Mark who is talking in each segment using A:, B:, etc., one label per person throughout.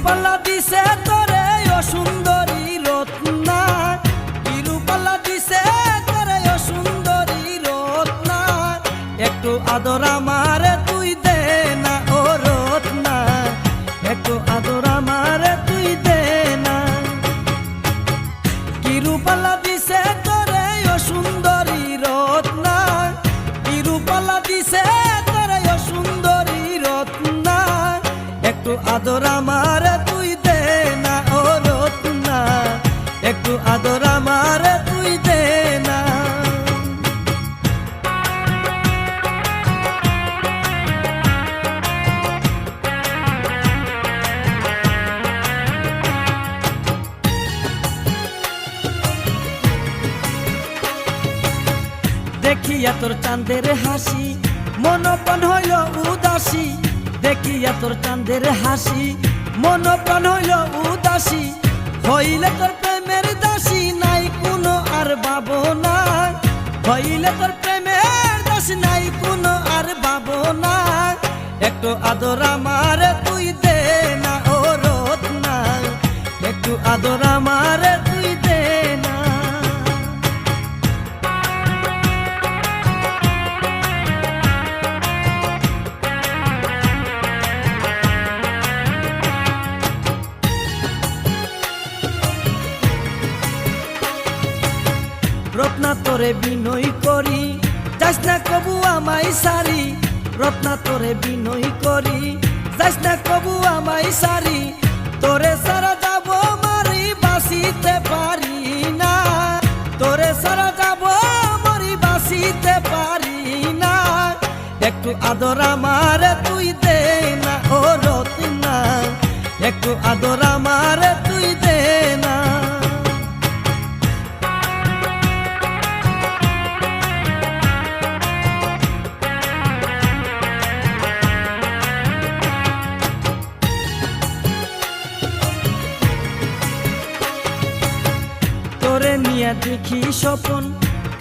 A: রূপালা দিছে তোরে ও সুন্দরী রত্না, কি রূপালা দিছে তোরে ও সুন্দরী রত্না, একটু আদর আমারে তুই দে না ও রত্না, একটু আদর আমারে তুই দে না। কি রূপালা দিছে তোরে ও সুন্দরী রত্না, কি রূপালা দিছে তোরে ও সুন্দরী রত্না, একটু আদর আমারে তুই দে না ও রত্না, একটু আদর আমারে তুই দে না। দেখিয়া তোর চাঁদের হাসি মন প্রাণ হইল উদাসী, দেখিয়া তোর চাঁদের হাসি মন প্রাণ হইল উদাসী, হইলে তোর প্রেমের দাসী নাই কোনো আর ভাবনা, হইলে তোর প্রেমের দাসী নাই কোনো আর ভাবনা, একটু আদর আমারে তুই দে না ও রত্না, একটু আদর আমারে তুই দে না। রত্না তোরে বিনয় করি যাস না কবু আমায় সারি, রত্না তোরে বিনয় করি যাস না কবু আমায় সারি, তোরে সারা যাব মারি বাসিতে পারি না, তোরে সারা যাব মারি বাসিতে পারি না, একটু আদর আমারে তুই দে না ও রত্না, একটু আদর আমারে তুই দে না। তোরে নিয়া দেখি স্বপন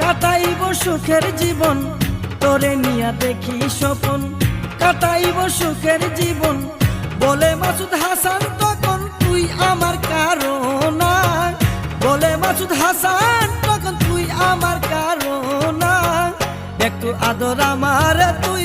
A: কাটাইব সুখের জীবন, তোরে নিয়া দেখি স্বপন কাটাইব সুখের জীবন, বলে মাসুদ হাসান তখন তুই আমার কারণা, বলে মাসুদ হাসান তখন তুই আমার কারণা, একটু আদর আমার তুই